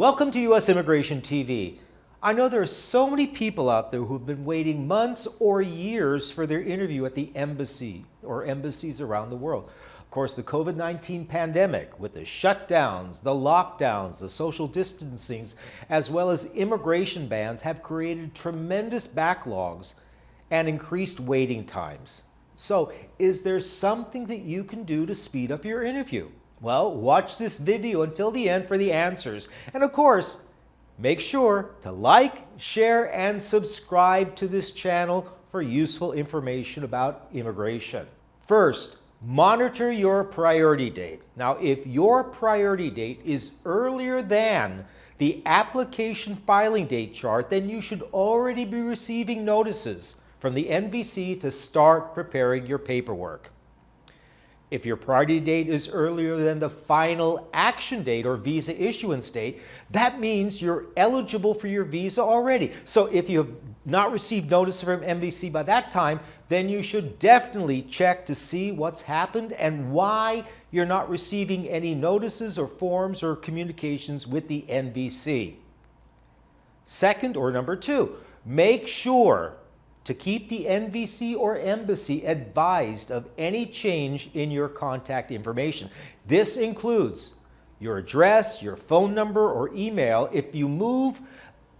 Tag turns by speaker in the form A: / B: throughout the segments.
A: Welcome to U.S. Immigration TV. I know there are so many people out there who've been waiting months or years for their interview at the embassy or embassies around the world. Of course, the COVID-19 pandemic, with the shutdowns, the lockdowns, the social distancings, as well as immigration bans, have created tremendous backlogs and increased waiting times. So, is there something that you can do to speed up your interview? Well, watch this video until the end for the answers. And of course, make sure to like, share, and subscribe to this channel for useful information about immigration. First, monitor your priority date. Now, if your priority date is earlier than the application filing date chart, then you should already be receiving notices from the NVC to start preparing your paperwork. If your priority date is earlier than the final action date or visa issuance date, that means you're eligible for your visa already. So if you have not received notice from NVC by that time, then you should definitely check to see what's happened and why you're not receiving any notices or forms or communications with the NVC. Second, or number two, make sure to keep the NVC or embassy advised of any change in your contact information. This includes your address, your phone number, or email. If you move,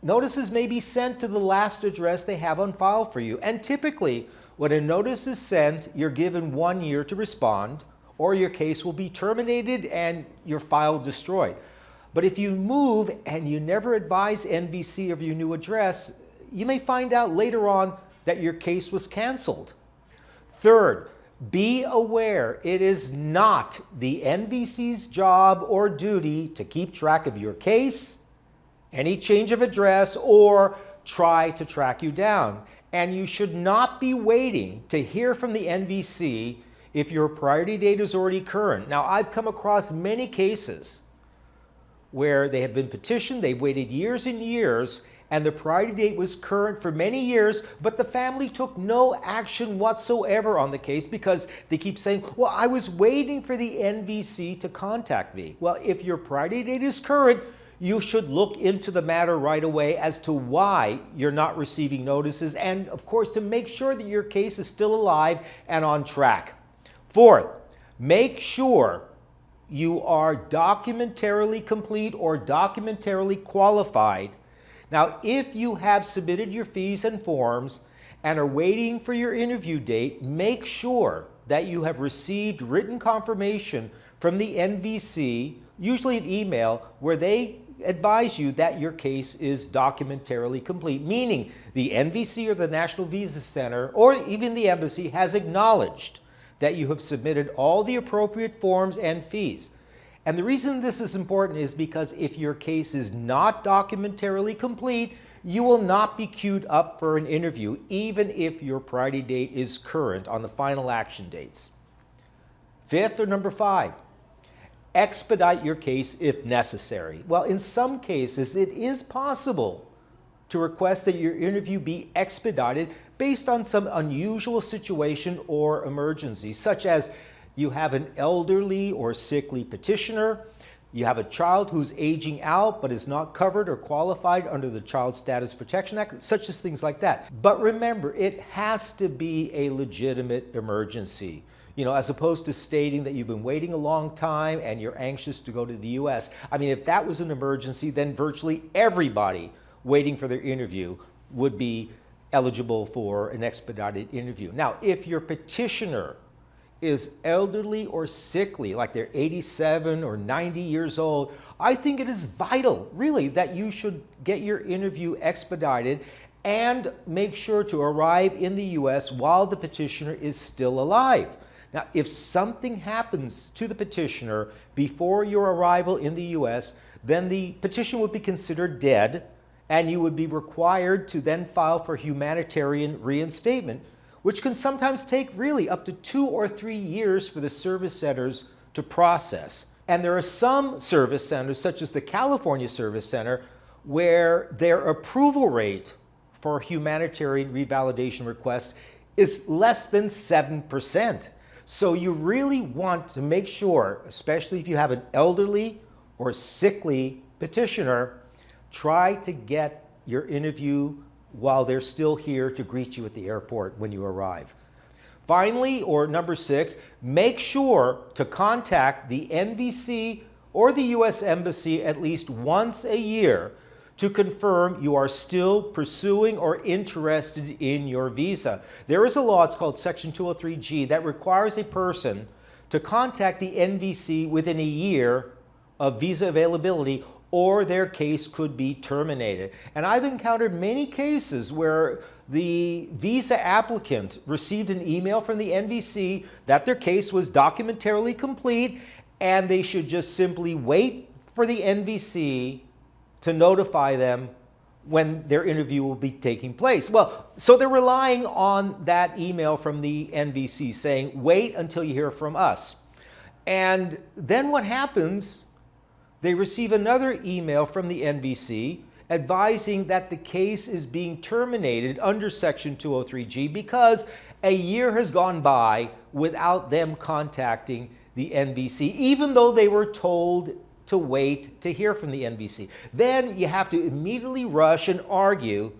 A: notices may be sent to the last address they have on file for you. And typically, when a notice is sent, you're given 1 year to respond, or your case will be terminated and your file destroyed. But if you move and you never advise NVC of your new address, you may find out later on that your case was canceled. Third, be aware it is not the NVC's job or duty to keep track of your case, any change of address, or try to track you down. And you should not be waiting to hear from the NVC if your priority date is already current. Now, I've come across many cases where they have been petitioned, they've waited years and years, and the priority date was current for many years, but the family took no action whatsoever on the case because they keep saying, well, I was waiting for the NVC to contact me. Well, if your priority date is current, you should look into the matter right away as to why you're not receiving notices, and of course, to make sure that your case is still alive and on track. Fourth, make sure you are documentarily complete or documentarily qualified. Now, if you have submitted your fees and forms and are waiting for your interview date, make sure that you have received written confirmation from the NVC, usually an email, where they advise you that your case is documentarily complete, meaning the NVC or the National Visa Center or even the embassy has acknowledged that you have submitted all the appropriate forms and fees. And the reason this is important is because if your case is not documentarily complete, you will not be queued up for an interview, even if your priority date is current on the final action dates. Fifth, or number five, expedite your case if necessary. Well, in some cases, it is possible to request that your interview be expedited based on some unusual situation or emergency, such as you have an elderly or sickly petitioner, you have a child who's aging out but is not covered or qualified under the Child Status Protection Act, such as things like that. But remember, it has to be a legitimate emergency, as opposed to stating that you've been waiting a long time and you're anxious to go to the US. I mean, if that was an emergency, then virtually everybody waiting for their interview would be eligible for an expedited interview. Now, if your petitioner is elderly or sickly, like they're 87 or 90 years old, I think it is vital, really, that you should get your interview expedited and make sure to arrive in the US while the petitioner is still alive. Now, if something happens to the petitioner before your arrival in the US, then the petition would be considered dead, and you would be required to then file for humanitarian reinstatement, which can sometimes take really up to 2 or 3 years for the service centers to process. And there are some service centers, such as the California Service Center, where their approval rate for humanitarian revalidation requests is less than 7%. So you really want to make sure, especially if you have an elderly or sickly petitioner, try to get your interview while they're still here to greet you at the airport when you arrive. Finally, or number 6, make sure to contact the NVC or the U.S. Embassy at least once a year to confirm you are still pursuing or interested in your visa. There is a law, it's called Section 203G, that requires a person to contact the NVC within a year of visa availability, or their case could be terminated. And I've encountered many cases where the visa applicant received an email from the NVC that their case was documentarily complete, and they should just simply wait for the NVC to notify them when their interview will be taking place. Well, so they're relying on that email from the NVC saying, wait until you hear from us. And then what happens? They receive another email from the NVC advising that the case is being terminated under Section 203G because a year has gone by without them contacting the NVC, even though they were told to wait to hear from the NVC. Then you have to immediately rush and argue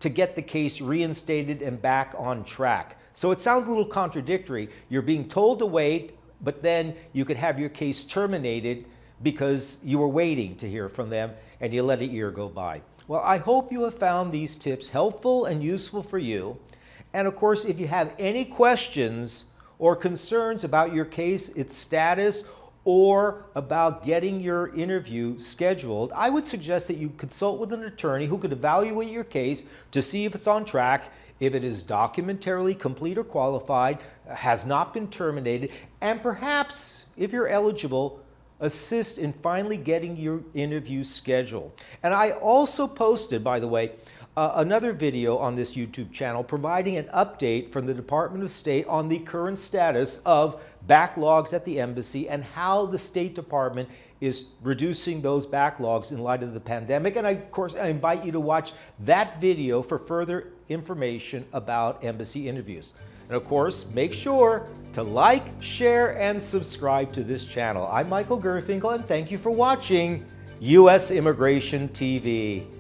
A: to get the case reinstated and back on track. So it sounds a little contradictory. You're being told to wait, but then you could have your case terminated because you were waiting to hear from them and you let a year go by. Well, I hope you have found these tips helpful and useful for you. And of course, if you have any questions or concerns about your case, its status, or about getting your interview scheduled, I would suggest that you consult with an attorney who could evaluate your case to see if it's on track, if it is documentarily complete or qualified, has not been terminated, and perhaps, if you're eligible, assist in finally getting your interview scheduled. And I also posted, by the way, another video on this YouTube channel providing an update from the Department of State on the current status of backlogs at the embassy and how the State Department is reducing those backlogs in light of the pandemic. And of course, I invite you to watch that video for further information about embassy interviews. And of course, make sure to like, share, and subscribe to this channel. I'm Michael Gurfinkel, and thank you for watching U.S. Immigration TV.